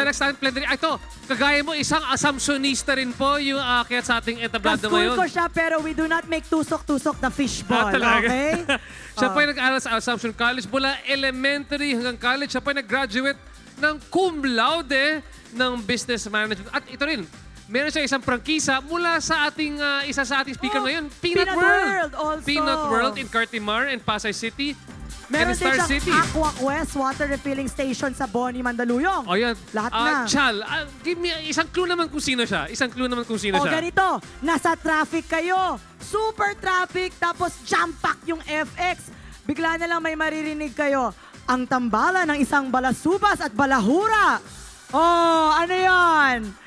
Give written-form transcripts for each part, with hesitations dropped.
select talent plenary. Ito, kagaya mo, isang assumptionista rin po yung aakyat sa ating entablado ngayon. Ka-school ko siya, pero we do not make tusok-tusok na fishball. Okay? Siya po yung nag-aaral sa Assumption College mula elementary hanggang college. Siya po yung nag-graduate ng cum laude ng business management. At ito rin, meron siya isang prangkisa mula sa ating isa sa ating speaker ngayon, Peanut World. Also. Peanut World in Cartimar and Pasay City. Meron Star din City. siyang Aqua Quest water refilling station sa Boni, Mandaluyong. O yan. Lahat na. Chal, give me isang clue naman kung sino siya. Isang clue naman kung sino siya. O ganito, nasa traffic kayo. Super traffic, tapos jump pack yung FX. Bigla na lang may maririnig kayo. Ang tambalan ng isang balasubas at balahura. Oh, ano yan?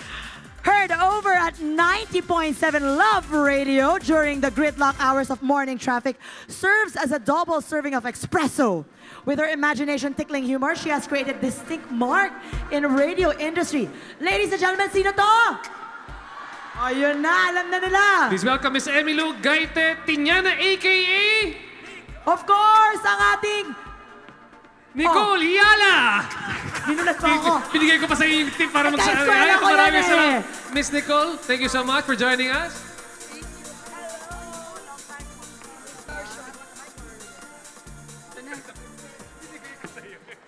Heard over at 90.7 Love Radio during the gridlock hours of morning traffic, serves as a double serving of espresso. With her imagination-tickling humor, she has created distinct mark in radio industry. Ladies and gentlemen, sino to? Ayun na, alam na nila. Please welcome Miss Emilu Gaite Tiñana, a.k.a. Of course, ang ating Nicole Yala! Binulat mo ako. Binigay ko pa sa iyo yung tip para magsabi. Kaya ko Maraming yan salamat. Miss Nicole, thank you so much for joining us.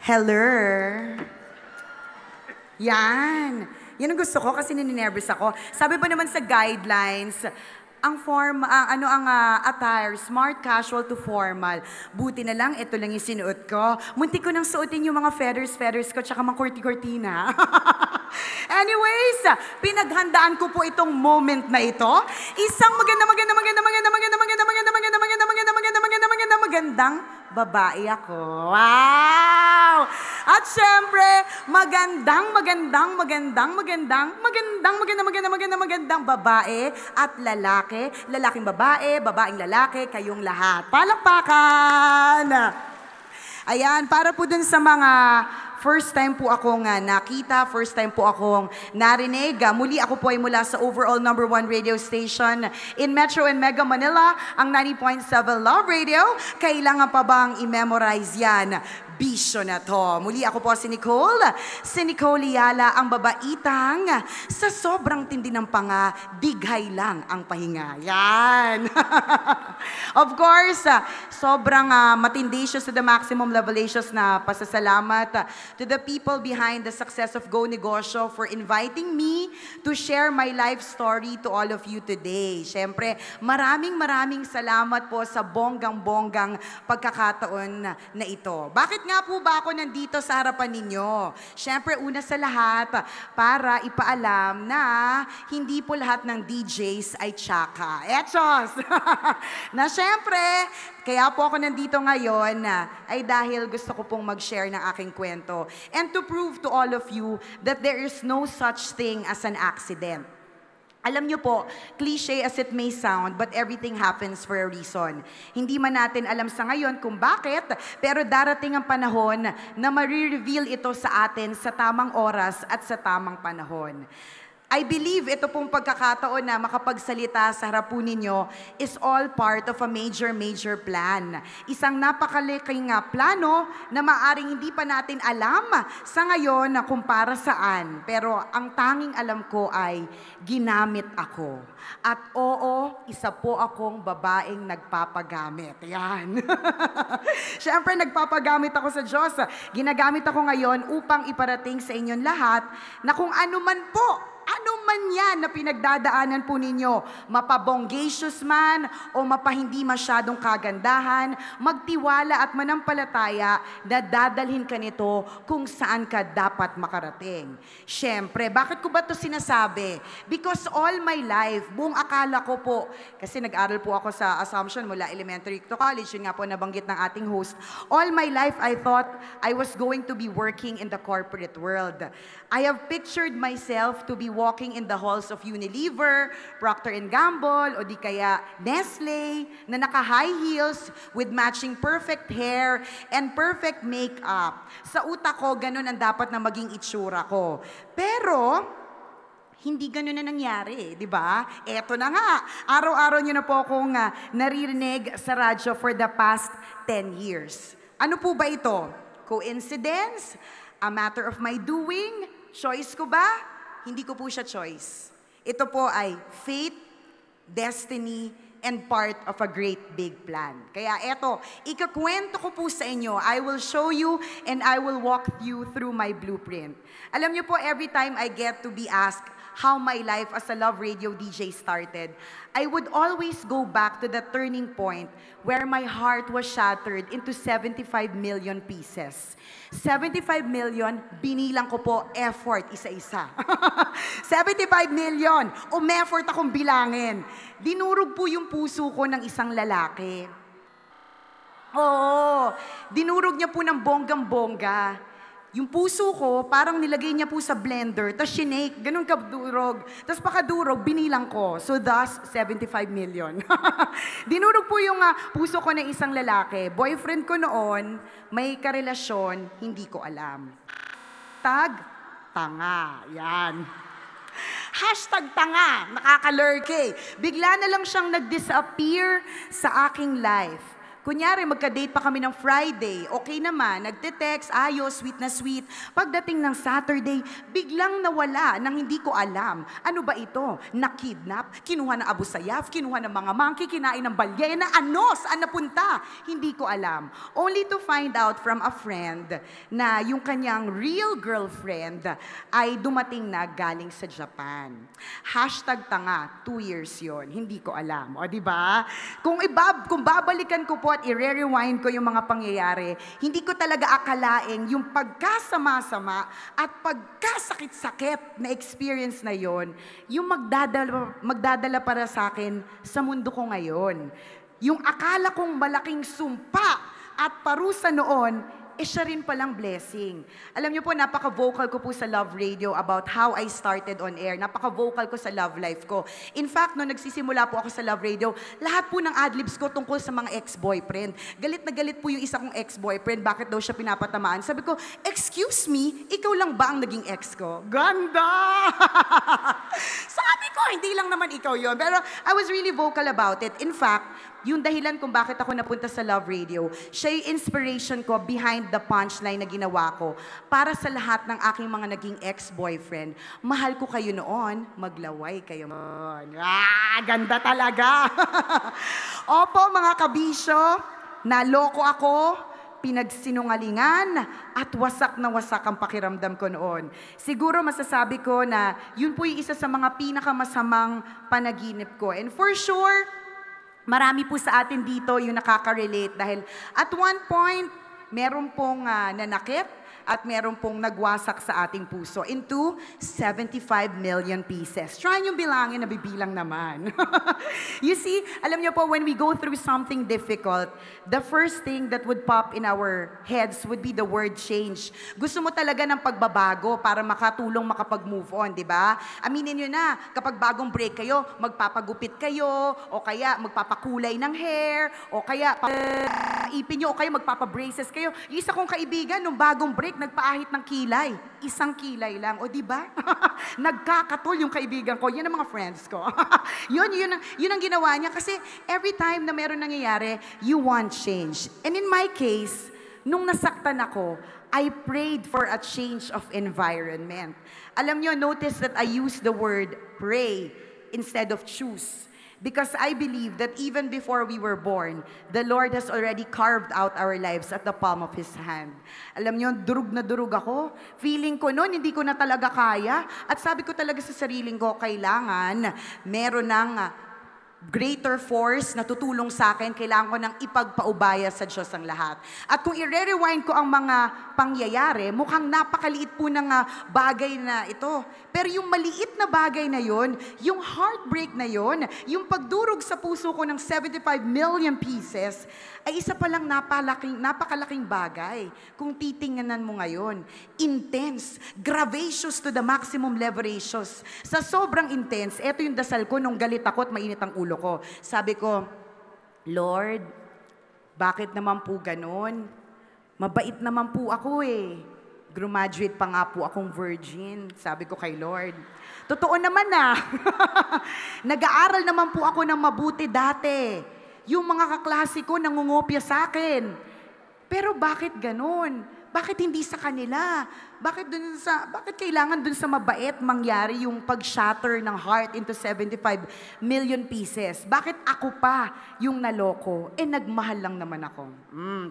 Hello. Yan. Yan ang gusto ko kasi nininervous ako. Sabi ba naman sa guidelines, ang attire, smart casual to formal. Buti na lang, ito lang yung sinuot ko. Muntik ko nang suotin yung mga feathers ko, tsaka mga kurti-kurtina. Anyways, pinaghandaan ko po itong moment na ito. Isang magandang babae ako. Wow! At syempre, magandang babae at lalaki. Lalaking babae, babaeng lalaki, kayong lahat. Palakpakan! Ayan, para po dun sa mga first time po akong nakita, first time po akong narinig. Muli ako po ay mula sa overall #1 radio station in Metro and Mega Manila, ang 90.7 Love Radio. Kailangan pa bang i-memorize yan? Bisyo na to. Muli ako po si Nicole Yala, ang babaitang sa sobrang tindi ng panga, dighay lang ang pahinga. Yan. Of course, sobrang matindicious to the maximum levelacious na pasasalamat to the people behind the success of Go Negosyo for inviting me to share my life story to all of you today. Siyempre, maraming salamat po sa bonggang-bonggang pagkakataon na ito. Bakit nga po ba ako nandito sa harapan ninyo? Siyempre, una sa lahat, para ipaalam na hindi po lahat ng DJs ay tsaka. Etsos! Na siyempre, kaya po ako nandito ngayon ay dahil gusto ko pong mag-share ng aking kwento and to prove to all of you that there is no such thing as an accident. Alam niyo po, cliche as it may sound, but everything happens for a reason. Hindi man natin alam sa ngayon kung bakit, pero darating ang panahon na marireveal ito sa atin sa tamang oras at sa tamang panahon. I believe ito pong pagkakataon na makapagsalita sa harap po ninyo is all part of a major plan. Isang napakalaking plano na maaring hindi pa natin alam sa ngayon na kung para saan. Pero ang tanging alam ko ay ginamit ako. At oo, isa po akong babaeng nagpapagamit. Yan. Siyempre, nagpapagamit ako sa Diyos. Ginagamit ako ngayon upang iparating sa inyong lahat na kung ano man yan na pinagdadaanan po ninyo, mapabonggacious man o mapahindi masyadong kagandahan, magtiwala at manampalataya na dadalhin ka nito kung saan ka dapat makarating. Siyempre, bakit ko ba ito sinasabi? Because all my life, buong akala ko po, kasi nag-aral po ako sa Assumption mula elementary to college, yun nga po nabanggit ng ating host, all my life I thought I was going to be working in the corporate world. I have pictured myself to be walking in the halls of Unilever, Procter & Gamble, o di kaya Nestle, na naka-high heels with matching perfect hair and perfect makeup. Sa utak ko, ganun ang dapat na maging itsura ko. Pero, hindi ganun na nangyari, di ba? Eto na nga, araw-araw nyo na po akong naririnig sa radyo for the past 10 years. Ano po ba ito? Coincidence? A matter of my doing? Choice ko ba? Hindi ko po siya choice. Ito po ay fate, destiny, and part of a great big plan. Kaya eto, ikakwento ko po sa inyo. I will show you and I will walk you through my blueprint. Alam niyo po, every time I get to be asked how my life as a Love Radio DJ started, I would always go back to the turning point where my heart was shattered into 75 million pieces. 75 million, binilang ko po effort isa-isa. 75 million, effort akong bilangin. Dinurog po yung puso ko ng isang lalaki. Oo, dinurog niya po ng bonggang-bongga. Yung puso ko, parang nilagay niya po sa blender, tapos shinake, ganun kadurog. Tapos pakadurog, binilang ko. So thus, 75 million. Dinurog po yung puso ko ng isang lalaki. Boyfriend ko noon, may karelasyon, hindi ko alam. Tanga. Yan. Hashtag tanga, nakakalurke. Bigla na lang siyang nag-disappear sa aking life. Kunyari, magka-date pa kami ng Friday. Okay naman, nagte-text, ayos, sweet na sweet. Pagdating ng Saturday, biglang nawala nang hindi ko alam. Ano ba ito? Nakidnap? Kinuha ng Abu Sayyaf? Kinuha ng mga monkey? Kinain ng balyena? Ano? Saan napunta? Hindi ko alam. Only to find out from a friend na yung kanyang real girlfriend ay dumating na galing sa Japan. Hashtag tanga, 2 years yon. Hindi ko alam. O, diba? Kung babalikan ko po at i-rewind ko yung mga pangyayari, hindi ko talaga akalaing yung pagkasama-sama at pagkasakit-sakit na experience na yon, yung magdadala para sa akin sa mundo ko ngayon. Yung akala kong malaking sumpa at parusa noon, siya rin palang blessing. Alam niyo po, napaka-vocal ko po sa Love Radio about how I started on air. Napaka-vocal ko sa love life ko. In fact, nung nagsisimula po ako sa Love Radio, lahat po ng adlibs ko tungkol sa mga ex-boyfriend. Galit na galit po yung isa kong ex-boyfriend. Bakit daw siya pinapatamaan? Sabi ko, excuse me, ikaw lang ba ang naging ex ko? Ganda! Sabi ko, hindi lang naman ikaw yon. Pero I was really vocal about it. In fact, yung dahilan kung bakit ako napunta sa Love Radio, siya yung inspiration ko behind the punchline na ginawa ko para sa lahat ng aking mga naging ex-boyfriend. Mahal ko kayo noon, maglaway kayo noon. Ganda talaga! Opo, mga kabisyo, naloko ako, pinagsinungalingan, at wasak na wasak ang pakiramdam ko noon. Siguro masasabi ko na yun po yung isa sa mga pinakamasamang panaginip ko. And for sure, marami po sa atin dito yung nakaka-relate dahil at one point, meron pong nanakit at meron pong nagwasak sa ating puso into 75 million pieces. Try nyo bilangin, nabibilang naman. You see, alam nyo po, when we go through something difficult, the first thing that would pop in our heads would be the word change. Gusto mo talaga ng pagbabago para makatulong makapag-move on, di ba? Aminin nyo na, kapag bagong break kayo, magpapagupit kayo, o kaya magpapakulay ng hair, o kaya ipin nyo, o kaya magpapabraces kayo. Yung isa kong kaibigan, nung bagong break, nagpaahit ng kilay. Isang kilay lang. O, di ba? Nagkakatol yung kaibigan ko. Yan ang mga friends ko. yun ang ginawa niya. Kasi every time na meron nangyayari, you want change. And in my case, nung nasaktan ako, I prayed for a change of environment. Alam niyo, notice that I use the word pray instead of choose. Because I believe that even before we were born, the Lord has already carved out our lives at the palm of His hand. Alam niyo, durug na durug ako. Feeling ko noon, hindi ko na talaga kaya. At sabi ko talaga sa sariling ko, kailangan meron ng greater force na tutulong sa akin, kailangan ko nang ipagpaubaya sa Diyos ang lahat. At kung i-rewind ko ang mga pangyayari, mukhang napakaliit po ng bagay na ito. Pero yung maliit na bagay na yon, yung heartbreak na yon, yung pagdurog sa puso ko ng 75 million pieces, ay isa palang napakalaking bagay. Kung titingnan mo ngayon, intense, gravacious to the maximum leveracious. Sa sobrang intense, eto yung dasal ko nung galit ako at mainit ang ulo ko. Sabi ko, Lord, bakit naman po ganun? Mabait naman po ako eh. Graduate pa nga po akong virgin. Sabi ko kay Lord. Totoo naman na. Nag-aaral naman po ako ng mabuti dati. Yung mga kaklase ko nangungopya sa akin. Pero bakit ganun? Bakit hindi sa kanila? Bakit kailangan dun sa mabait mangyari yung pag-shatter ng heart into 75 million pieces? Bakit ako pa yung naloko? Nagmahal lang naman ako.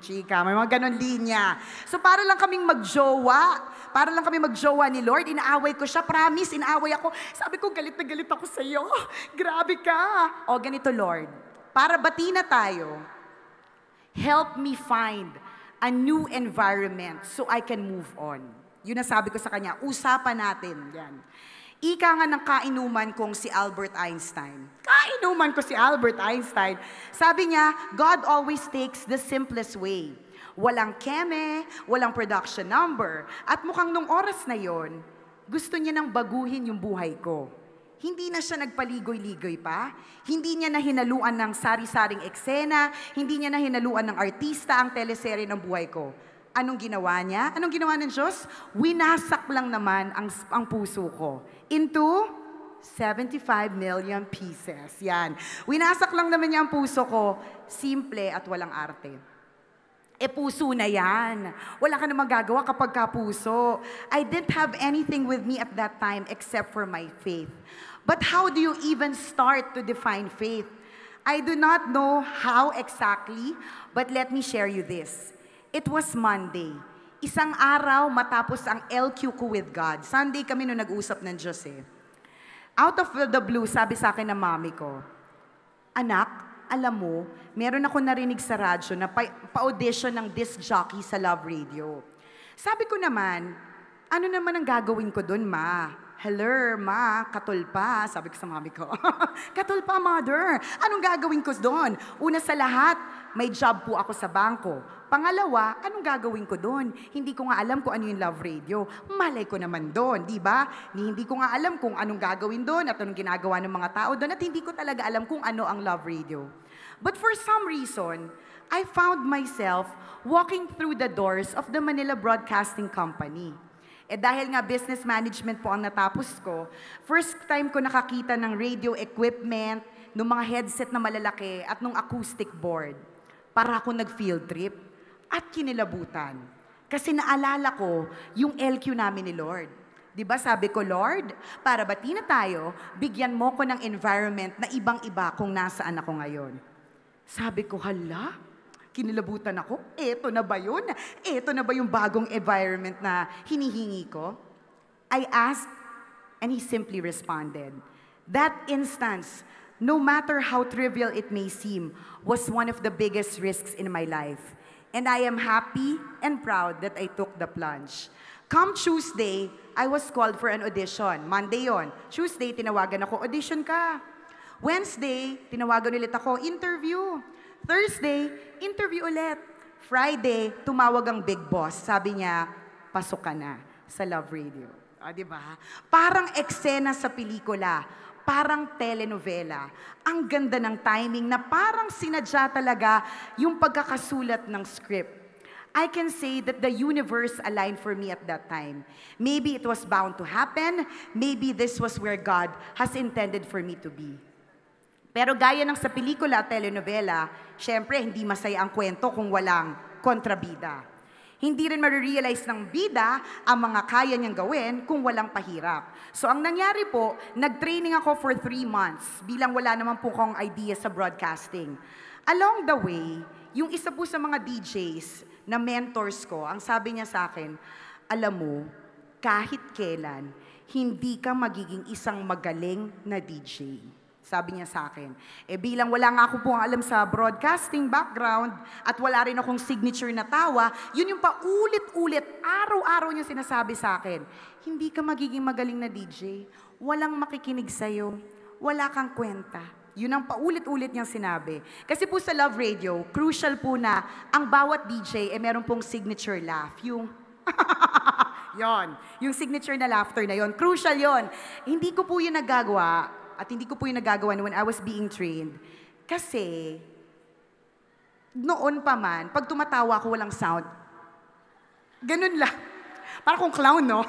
Chika, may mga ganon linya. So para lang kaming magjowa ni Lord, inaaway ko siya, promise, inaaway ako. Sabi ko, galit na galit ako sa'yo. Grabe ka. O ganito, Lord, para bati na tayo, help me find a new environment so I can move on. Yun ang sabi ko sa kanya, usapan natin. Yan. Ika nga ng kainuman kong si Albert Einstein. Kainuman ko si Albert Einstein. Sabi niya, God always takes the simplest way. Walang keme, walang production number. At mukhang nung oras na yon, gusto niya nang baguhin yung buhay ko. Hindi na siya nagpaligoy-ligoy pa. Hindi niya na hinaluan ng sari-saring eksena. Hindi niya na hinaluan ng artista ang teleserye ng buhay ko. Anong ginawa niya? Anong ginawa ng Diyos? Winasak lang naman ang puso ko into 75 million pieces. Yan. Winasak lang naman niya ang puso ko. Simple at walang arte. Puso na yan. Wala ka na magagawa kapag kapuso. I didn't have anything with me at that time except for my faith. But how do you even start to define faith? I do not know how exactly, but let me share you this. It was Monday. Isang araw matapos ang LQ ko with God. Sunday kami nung nag-usap ng Diyos eh. Out of the blue, sabi sa akin ng mami ko, anak, alam mo, meron ako narinig sa radyo na pa-audition ng disc jockey sa Love Radio. Sabi ko naman, ano naman ang gagawin ko doon, ma? Hello, ma, katulpa, sabi ko sa mami ko. Katulpa, mother. Anong gagawin ko doon? Una sa lahat, may job po ako sa bangko. Pangalawa, anong gagawin ko doon? Hindi ko nga alam kung ano yung Love Radio. Malay ko naman doon, di ba? Hindi ko nga alam kung anong gagawin doon at anong ginagawa ng mga tao doon at hindi ko talaga alam kung ano ang Love Radio. But for some reason, I found myself walking through the doors of the Manila Broadcasting Company. Dahil nga business management po ang natapos ko, first time ko nakakita ng radio equipment, ng mga headset na malalaki at ng acoustic board. Para ako nag-field trip at kinilabutan. Kasi naalala ko yung LQ namin ni Lord. Diba sabi ko, Lord, para bati na tayo, bigyan mo ko ng environment na ibang-iba kung nasaan ako ngayon. Sabi ko, hala? Kinilabutan ako, eto na ba yun? Eto na ba yung bagong environment na hinihingi ko? I asked, and he simply responded. That instance, no matter how trivial it may seem, was one of the biggest risks in my life. And I am happy and proud that I took the plunge. Come Tuesday, I was called for an audition. Monday yon. Tuesday, tinawagan ako, audition ka. Wednesday, tinawagan ulit ako, interview. Thursday, interview ulit. Friday, tumawag ang big boss. Sabi niya, pasok ka na sa Love Radio. Diba? Parang eksena sa pelikula. Parang telenovela. Ang ganda ng timing na parang sinadya talaga yung pagkakasulat ng script. I can say that the universe aligned for me at that time. Maybe it was bound to happen. Maybe this was where God has intended for me to be. Pero gaya ng sa pelikula at telenovela, syempre hindi masaya ang kwento kung walang kontrabida. Hindi rin marirealize ng bida ang mga kaya niyang gawin kung walang pahirap. So ang nangyari po, nag-training ako for 3 months bilang wala naman po akong idea sa broadcasting. Along the way, yung isa po sa mga DJs na mentors ko, ang sabi niya sa akin, alam mo, kahit kailan, hindi ka magiging isang magaling na DJ. Sabi niya sa akin. Bilang wala nga ako pong alam sa broadcasting background at wala rin akong signature na tawa, yun yung paulit-ulit, araw-araw niya sinasabi sa akin, hindi ka magiging magaling na DJ, walang makikinig sa'yo, wala kang kwenta. Yun ang paulit-ulit niyang sinabi. Kasi po sa Love Radio, crucial po na ang bawat DJ meron pong signature laugh. Yung yung signature na laughter na yon, crucial yon. Hindi ko po yun nagagawa. At hindi ko po yung nagagawa when I was being trained. Kasi, noon pa man, pag tumatawa ako walang sound, ganun lang. Para kung clown, no?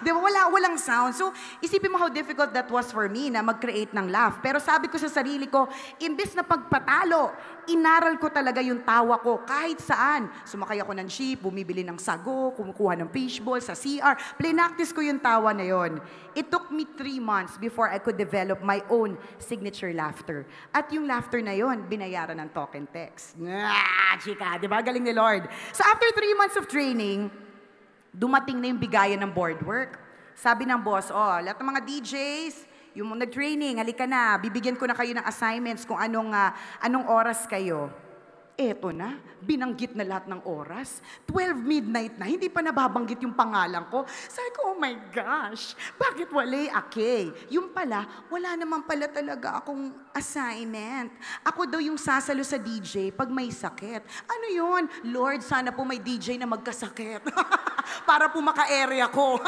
Di ba? Walang sound. So, isipin mo how difficult that was for me na mag-create ng laugh. Pero sabi ko sa sarili ko, imbes na pagpatalo, inaral ko talaga yung tawa ko kahit saan. Sumakay ako ng jeep, bumibili ng sago, kumukuha ng fishball sa CR. Plinactice ko yung tawa na yon. It took me 3 months before I could develop my own signature laughter. At yung laughter na yon, binayaran ng talk and text. Chika, di ba? Galing ni Lord. So after 3 months of training, dumating na yung bigayan ng board work. Sabi ng boss, lahat ng mga DJs, yung nag-training, halika na, bibigyan ko na kayo ng assignments kung anong oras kayo. Eto na, binanggit na lahat ng oras. 12 midnight na, hindi pa nababanggit yung pangalan ko. Sabi ko, oh my gosh, bakit wala okay? Yung pala, wala naman pala talaga akong assignment. Ako daw yung sasalo sa DJ pag may sakit. Ano yun? Lord, sana po may DJ na magkasakit. Para po maka-area ko.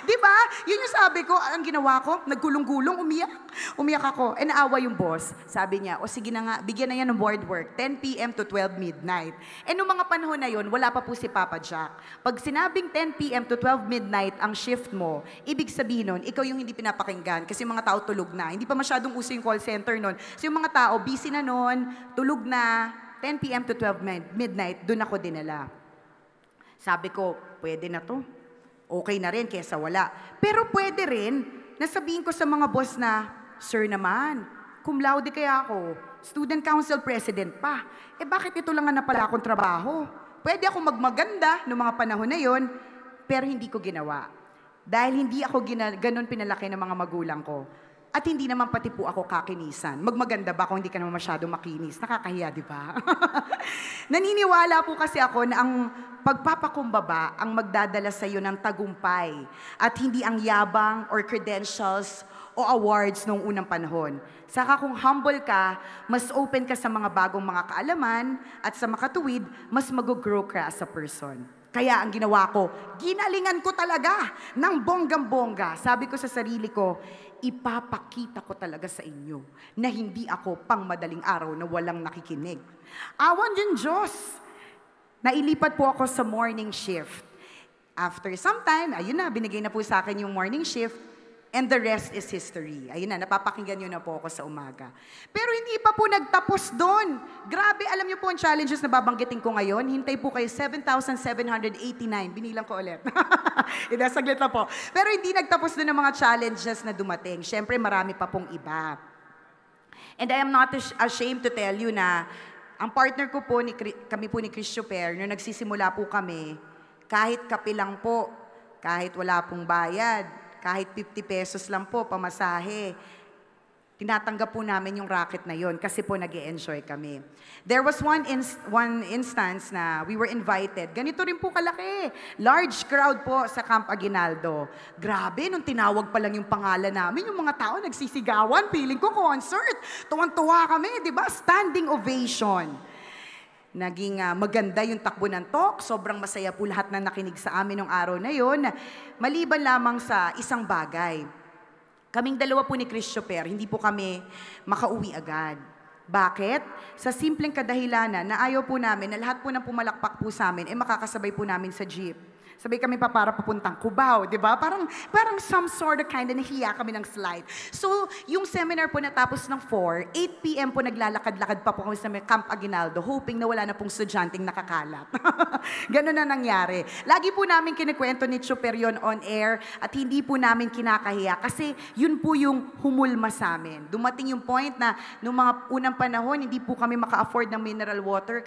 Di ba? Yun yung sabi ko, ang ginawa ko, naggulong-gulong, umiyak. Umiyak ako. E naawa yung boss. Sabi niya, sige na nga, bigyan na yan ng board work. 10 p.m. to 12 midnight. E noong mga panahon na yun, wala pa po si Papa Jack. Pag sinabing 10 p.m. to 12 midnight ang shift mo, ibig sabihin nun, ikaw yung hindi pinapakinggan kasi yung mga tao tulog na. Hindi pa masyadong uso yung call center nun. So yung mga tao, busy na nun, tulog na, 10 p.m. to 12 midnight, dun ako dinala. Sabi ko, pwede na to. Okay na rin kesa wala. Pero pwede rin, nasabihin ko sa mga boss na, Sir naman, cum laude kaya ako, student council president pa. Bakit ito lang na pala akong trabaho? Pwede ako magmaganda noong mga panahon na yon, pero hindi ko ginawa. Dahil hindi ako ganun pinalaki ng mga magulang ko. At hindi naman pati po ako kakinisan. Magmaganda ba kung hindi ka naman masyado makinis? Nakakahiya, di ba? Naniniwala po kasi ako na ang pagpapakumbaba ang magdadala sa iyo ng tagumpay at hindi ang yabang or credentials o awards noong unang panahon. Saka kung humble ka, mas open ka sa mga bagong mga kaalaman at sa makatuwid, mas mag-grow ka as a person. Kaya ang ginawa ko, ginalingan ko talaga ng bonggang-bongga. Sabi ko sa sarili ko, ipapakita ko talaga sa inyo na hindi ako pang madaling araw na walang nakikinig. Awan din Diyos. Nailipat po ako sa morning shift. After some time, ayun na, binigay na po sa akin yung morning shift. And the rest is history. Ayun na, napapakinggan nyo na po ako sa umaga. Pero hindi pa po nagtapos doon. Grabe, alam nyo po ang challenges na babanggitin ko ngayon. Hintay po kayo, 7,789. Binilang ko ulit. Saglit na po. Pero hindi nagtapos doon ang mga challenges na dumating. Siyempre, marami pa pong iba. And I am not ashamed to tell you na ang partner ko po, kami po ni Chris Chuper, nung nagsisimula po kami, kahit kape lang po, kahit wala pong bayad, kahit 50 pesos lang po, pamasahe, tinatanggap po namin yung racket na yon kasi po nag-e-enjoy kami. There was one instance na we were invited. Ganito rin po kalaki. Large crowd po sa Camp Aguinaldo. Grabe, nung tinawag pa lang yung pangalan namin, yung mga tao nagsisigawan, feeling ko concert. Tuwang-tuwa kami, di ba? Standing ovation. Naging maganda yung takbo ng talk. Sobrang masaya po lahat na nakinig sa amin ng araw na yon. Maliban lamang sa isang bagay. Kaming dalawa po ni Chris Chuper, hindi po kami makauwi agad. Bakit? Sa simpleng kadahilanan na ayaw po namin na lahat po ng pumalakpak po sa amin makakasabay po namin sa jeep. Sabay kami pa para papuntang Cubao, di ba? Parang some sort of kind of nahiya kami ng slide. So, yung seminar po natapos ng 4, 8 p.m. po naglalakad-lakad pa po kami sa Camp Aguinaldo, hoping na wala na pong estudyanteng nakakalat. Ganun na nangyari. Lagi po namin kinikwento ni Chuper yun on air at hindi po namin kinakahiya kasi yun po yung humulma sa amin. Dumating yung point na noong mga unang panahon, hindi po kami maka-afford ng mineral water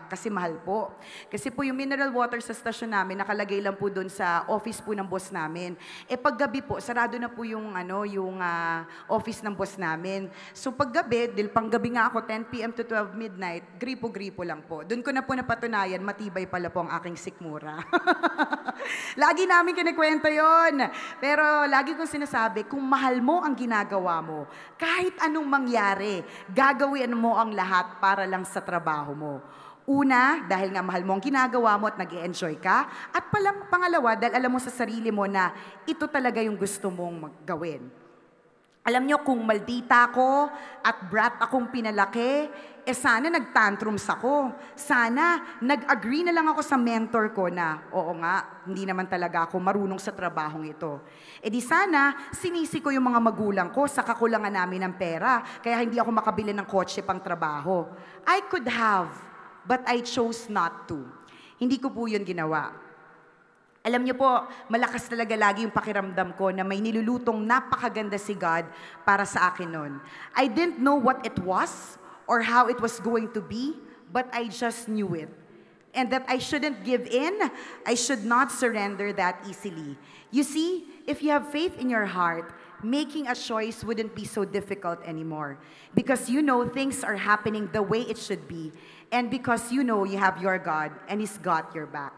kasi mahal po. Kasi po yung mineral water sa stasyon namin, nakalagay lang po doon sa office po ng boss namin. Paggabi po, sarado na po yung office ng boss namin. So paggabi, panggabi nga ako, 10 p.m. to 12 midnight, gripo-gripo lang po. Doon ko na po napatunayan, matibay pala po ang aking sikmura. Lagi namin kinikwento yon. Pero lagi kong sinasabi, kung mahal mo ang ginagawa mo, kahit anong mangyari, gagawin mo ang lahat para lang sa trabaho mo. Una, dahil nga mahal mo ang ginagawa mo at nag-e-enjoy ka. At pangalawa, dahil alam mo sa sarili mo na ito talaga yung gusto mong gawin. Alam nyo, kung maldita ako at brat akong pinalaki, sana nag-tantrums ako. Sana nag-agree na lang ako sa mentor ko na, oo nga, hindi naman talaga ako marunong sa trabahong ito. E di sana, sinisi ko yung mga magulang ko sa kakulangan namin ng pera, kaya hindi ako makabili ng kotse pang trabaho. I could have, but I chose not to. Hindi ko po yun ginawa. Alam niyo po, malakas talaga lagi yung pakiramdam ko na may nilulutong napakaganda si God para sa akin noon. I didn't know what it was or how it was going to be, but I just knew it. And that I shouldn't give in, I should not surrender that easily. You see, if you have faith in your heart, making a choice wouldn't be so difficult anymore. Because you know things are happening the way it should be. And because you know you have your God and He's got your back.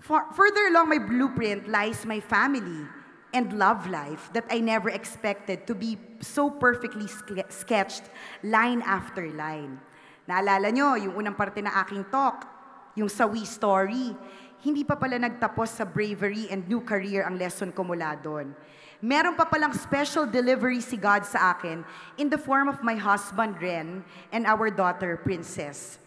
Further along my blueprint lies my family and love life that I never expected to be so perfectly sketched line after line. Naalala nyo, yung unang parte na aking talk, yung sawi story, hindi pa pala nagtapos sa bravery and new career ang lesson ko mula doon. Meron pa palang special delivery si God sa akin in the form of my husband, Ren, and our daughter, Princess.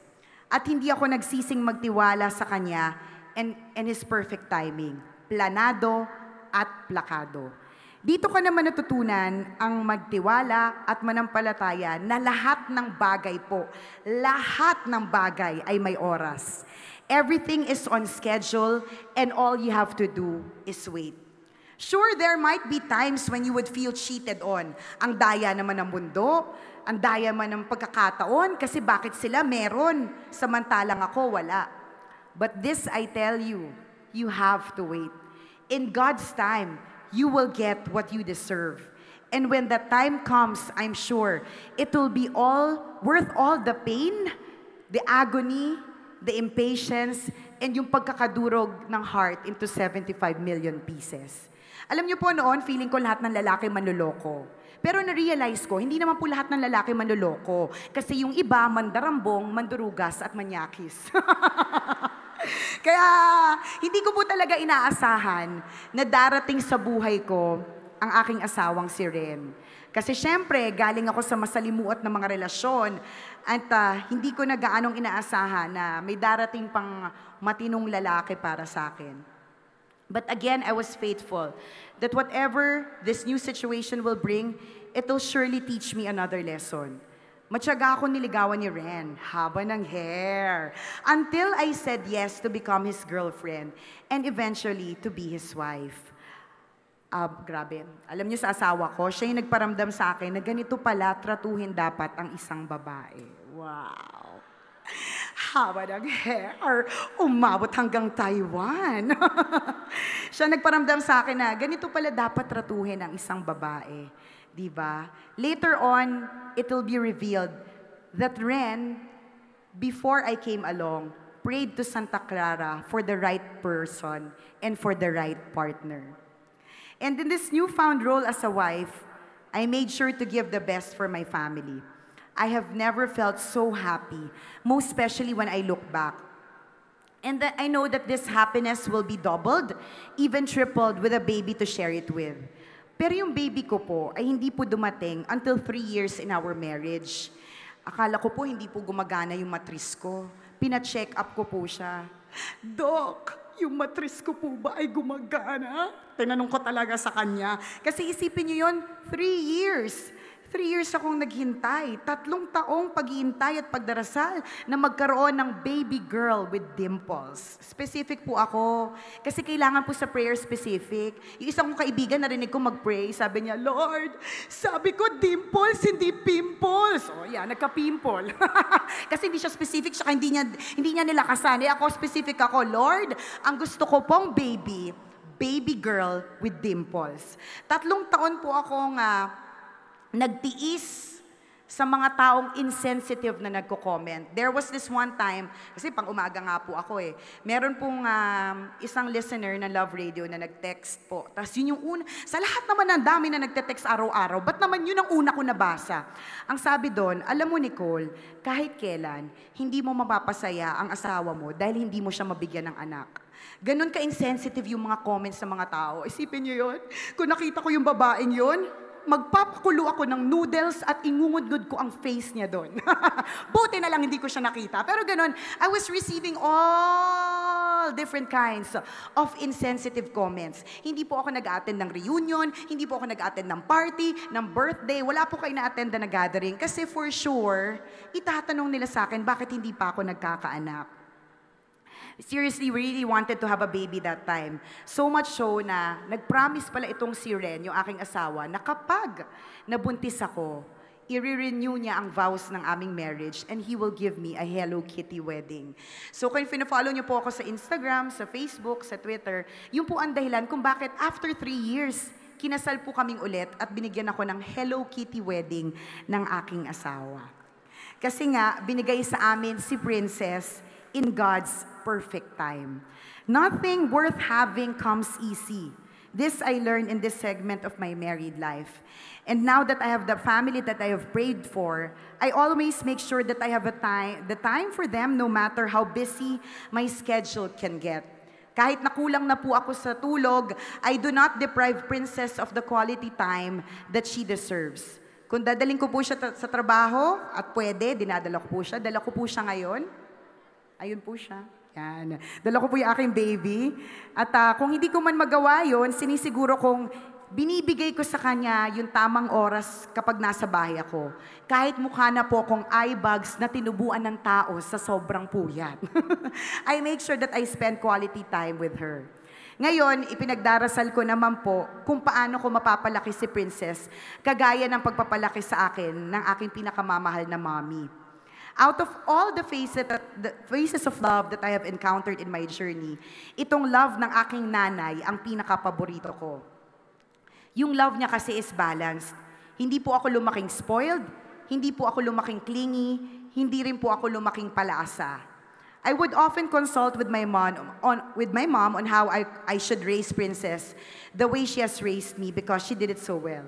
At hindi ako nagsising magtiwala sa Kanya and His perfect timing, planado at plakado. Dito ka naman natutunan ang magtiwala at manampalataya na lahat ng bagay po, lahat ng bagay ay may oras. Everything is on schedule and all you have to do is wait. Sure, there might be times when you would feel cheated on. Ang daya naman ng mundo, ang daya man ng pagkakataon kasi bakit sila meron, samantalang ako wala. But this I tell you, you have to wait. In God's time, you will get what you deserve. And when that time comes, I'm sure, it will be all worth all the pain, the agony, the impatience, and yung pagkakadurog ng heart into 75 million pieces. Alam niyo po noon, feeling ko lahat ng lalaki manloloko. Pero na-realize ko, hindi naman po lahat ng lalaki manloloko. Kasi yung iba, mandarambong, mandurugas, at manyakis. Kaya, hindi ko po talaga inaasahan na darating sa buhay ko ang aking asawang si Ren. Kasi syempre, galing ako sa masalimuot na mga relasyon at hindi ko na gaanong inaasahan na may darating pang matinong lalaki para sa akin. But again, I was faithful that whatever this new situation will bring, it will surely teach me another lesson. Matyaga ako niligawan ni Ren, haba ng hair, until I said yes to become his girlfriend and eventually to be his wife. Grabe. Alam niyo sa asawa ko, siya yung nagparamdam sa akin na ganito pala tratuhin dapat ang isang babae. Wow! Haba ng hair, umabot hanggang Taiwan. Siya nagparamdam sa akin na ganito pala dapat tratuhin ang isang babae. Diba? Later on, it will be revealed that Ren, before I came along, prayed to Santa Clara for the right person and for the right partner. And in this newfound role as a wife, I made sure to give the best for my family. I have never felt so happy, most especially when I look back. And I know that this happiness will be doubled, even tripled with a baby to share it with. Pero yung baby ko po ay hindi po dumating until 3 years in our marriage. Akala ko po hindi po gumagana yung matris ko. Pina-check up ko po siya. Doc, yung matris ko po ba ay gumagana? Tinanong ko talaga sa kanya. Kasi isipin niyo yun, 3 years. 3 years akong naghintay. 3 taong paghihintay at pagdarasal na magkaroon ng baby girl with dimples. Specific po ako. Kasi kailangan po sa prayer specific. Yung isang kong kaibigan, narinig ko mag-pray. Sabi niya, Lord, sabi ko dimples, hindi pimples. O yan, nagka-pimple. Kasi hindi siya specific, saka hindi niya nilakasan. Ako specific ako, Lord, ang gusto ko pong baby girl with dimples. 3 taon po akong nagtiis sa mga taong insensitive na nagko-comment. There was this one time, kasi pang umaga nga po ako meron pong isang listener ng Love Radio na nag-text po. Tapos yun yung una, sa lahat naman ng dami na nagte-text araw-araw, ba't naman yun ang una ko nabasa? Ang sabi doon, alam mo Nicole, kahit kailan, hindi mo mapapasaya ang asawa mo dahil hindi mo siya mabigyan ng anak. Ganon ka-insensitive yung mga comments sa mga tao. Isipin niyo yun? Kung nakita ko yung babaeng yun, magpapakulo ako ng noodles at ingungudgud ko ang face niya doon. Buti na lang hindi ko siya nakita. Pero ganun, I was receiving all different kinds of insensitive comments. Hindi po ako nag-attend ng reunion, hindi po ako nag-attend ng party, ng birthday, wala po kayo na-attend na gathering. Kasi for sure, itatanong nila sa akin, bakit hindi pa ako nagkakaanak? Seriously, really wanted to have a baby that time. So much so na nag-promise pala itong si Ren, yung aking asawa, na kapag nabuntis ako, i-renew niya ang vows ng aming marriage and he will give me a Hello Kitty wedding. So kung fina-follow niyo po ako sa Instagram, sa Facebook, sa Twitter, yun po ang dahilan kung bakit after 3 years, kinasal po kaming ulit at binigyan ako ng Hello Kitty wedding ng aking asawa. Kasi nga, binigay sa amin si Princess in God's perfect time. Nothing worth having comes easy. This I learned in this segment of my married life. And now that I have the family that I have prayed for, I always make sure that I have the time for them no matter how busy my schedule can get. Kahit nakulang na po ako sa tulog, I do not deprive Princess of the quality time that she deserves. Kung dadaling ko po siya sa trabaho, at pwede, dinadala ko po siya. Dala ko po siya ngayon. Ayun po siya. Yan. Dala ko po yung aking baby. At kung hindi ko man magawa yun, sinisiguro kong binibigay ko sa kanya yung tamang oras kapag nasa bahay ako. Kahit mukha na po kong eye bags na tinubuan ng tao sa sobrang puyat. I make sure that I spend quality time with her. Ngayon, ipinagdarasal ko naman po kung paano ko mapapalaki si Princess, kagaya ng pagpapalaki sa akin ng aking pinakamamahal na mommy. Out of all the faces of love that I have encountered in my journey, itong love ng aking nanay ang pinaka-paborito ko. Yung love niya kasi is balanced. Hindi po ako lumaking spoiled, hindi po ako lumaking clingy, hindi rin po ako lumaking palaasa. I would often consult with my mom on how I should raise Princess the way she has raised me because she did it so well.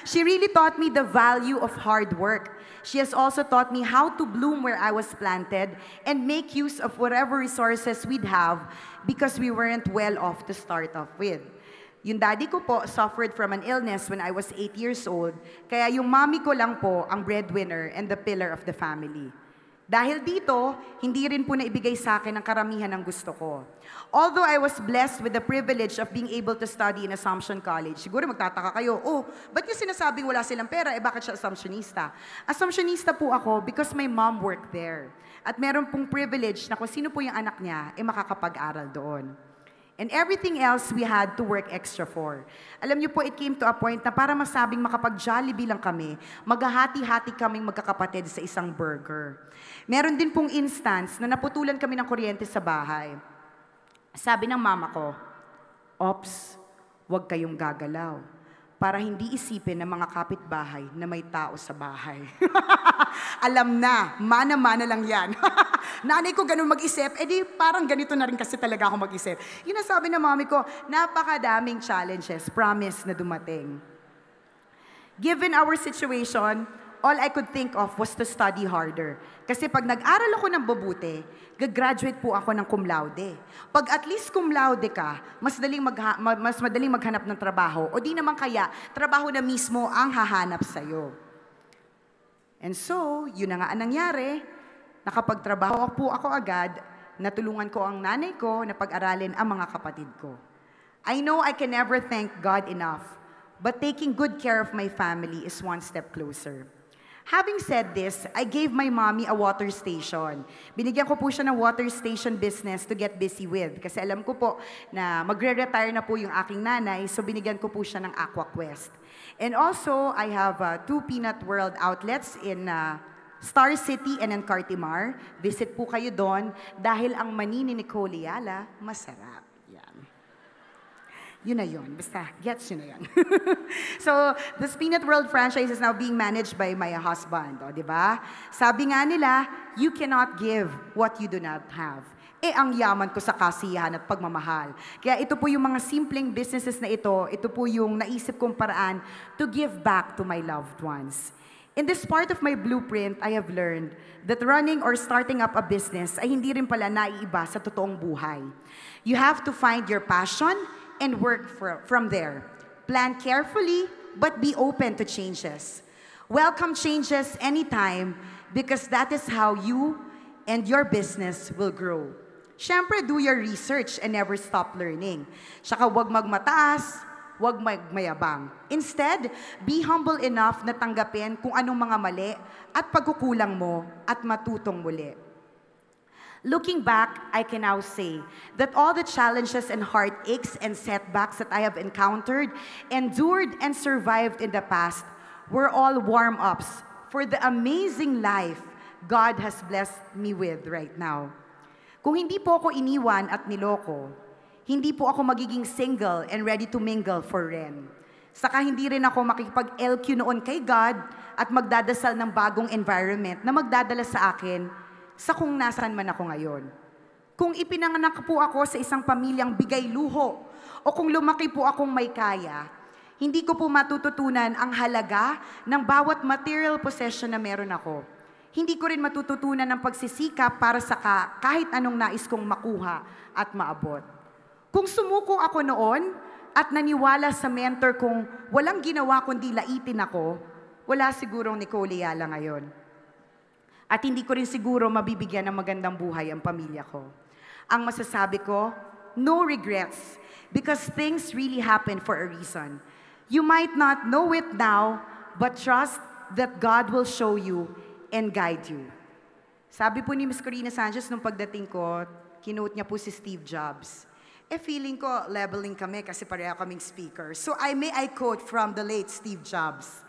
She really taught me the value of hard work. She has also taught me how to bloom where I was planted and make use of whatever resources we'd have because we weren't well off to start off with. Yung daddy ko po suffered from an illness when I was 8 years old, kaya yung mommy ko lang po ang breadwinner and the pillar of the family. Dahil dito, hindi rin po naibigay sa akin ang karamihan ng gusto ko. Although I was blessed with the privilege of being able to study in Assumption College, siguro magtataka kayo, ba't niya sinasabing wala silang pera, bakit siya Assumptionista? Assumptionista po ako because my mom worked there. At meron pong privilege na kung sino po yung anak niya, makakapag-aral doon. And everything else we had to work extra for. Alam niyo po, it came to a point na para masabing makapag-Jollibee lang kami, maghahati-hati kaming magkakapatid sa isang burger. Meron din pong instance na naputulan kami ng kuryente sa bahay. Sabi ng mama ko, "Ops, huwag kayong gagalaw para hindi isipin ng mga kapitbahay na may tao sa bahay." Alam na, mana-mana lang yan. Nanay ko ganun mag-isip, di parang ganito na rin kasi talaga ako mag-isip. Yun ang sabi ng mami ko, napakadaming challenges, promise na dumating. Given our situation, all I could think of was to study harder. Kasi pag nag-aral ako ng mabuti, gagraduate po ako ng cum laude. Pag at least cum laude ka, mas madaling maghanap ng trabaho. O di naman kaya, trabaho na mismo ang hahanap sa'yo. And so, yun na nga ang nangyari. Nakapagtrabaho po ako agad, natulungan ko ang nanay ko na pag-aralin ang mga kapatid ko. I know I can never thank God enough, but taking good care of my family is one step closer. Having said this, I gave my mommy a water station. Binigyan ko po siya ng water station business to get busy with. Kasi alam ko po na magre-retire na po yung aking nanay, so binigyan ko po siya ng AquaQuest. And also, I have 2 Peanut World outlets in Star City and in Cartimar. Visit po kayo doon dahil ang mani ni Nicole Yala, masarap. Yan. Yun na yun. Basta, gets yun na yun. So, the Peanut World franchise is now being managed by my husband. O, di ba? Sabi nga nila, you cannot give what you do not have. Ang yaman ko sa kasiyahan at pagmamahal. Kaya ito po yung mga simpleng businesses na ito po yung naisip kong paraan to give back to my loved ones. In this part of my blueprint, I have learned that running or starting up a business ay hindi rin pala naiiba sa totoong buhay. You have to find your passion and work from there. Plan carefully, but be open to changes. Welcome changes anytime because that is how you and your business will grow. Siyempre, do your research and never stop learning. Saka wag magmataas, wag magmayabang. Instead, be humble enough na tanggapin kung anong mga mali at pagkukulang mo at matutong muli. Looking back, I can now say that all the challenges and heartaches and setbacks that I have encountered, endured, and survived in the past were all warm-ups for the amazing life God has blessed me with right now. Kung hindi po ako iniwan at niloko, hindi po ako magiging single and ready to mingle for Ren. Saka hindi rin ako makikipag-LQ noon kay God at magdadasal ng bagong environment na magdadala sa akin sa kung nasaan man ako ngayon. Kung ipinanganak po ako sa isang pamilyang bigay luho o kung lumaki po akong may kaya, hindi ko po matututunan ang halaga ng bawat material possession na meron ako. Hindi ko rin matututunan ng pagsisikap para sa kahit anong nais kong makuha at maabot. Kung sumuko ako noon at naniwala sa mentor kong walang ginawa kundi laitin ako, wala sigurong Nicole Ayala ngayon. At hindi ko rin siguro mabibigyan ng magandang buhay ang pamilya ko. Ang masasabi ko, no regrets, because things really happen for a reason. You might not know it now, but trust that God will show you and guide you. Sabi po ni Ms. Corina Sanchez nung pagdating ko, kinote niya po si Steve Jobs. Feeling ko leveling kami kasi pareha kaming speaker. So I quote from the late Steve Jobs.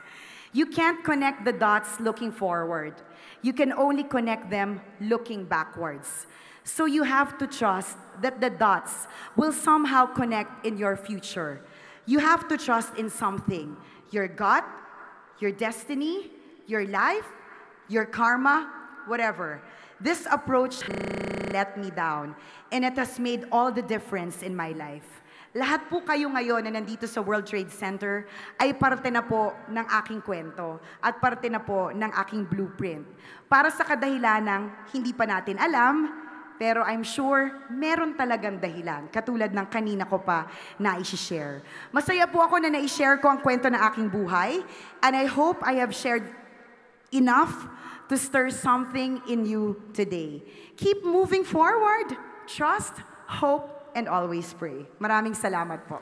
You can't connect the dots looking forward. You can only connect them looking backwards. So you have to trust that the dots will somehow connect in your future. You have to trust in something. Your gut, your destiny, your life, your karma, whatever. This approach let me down, and it has made all the difference in my life. Lahat po kayo ngayon na nandito sa World Trade Center ay parte na po ng aking kwento at parte na po ng aking blueprint. Para sa kadahilanang hindi pa natin alam, pero I'm sure meron talagang dahilan, katulad ng kanina ko pa na i-share. Masaya po ako na na-share ko ang kwento ng aking buhay, and I hope I have shared enough to stir something in you today. Keep moving forward. Trust, hope, and always pray. Maraming salamat po.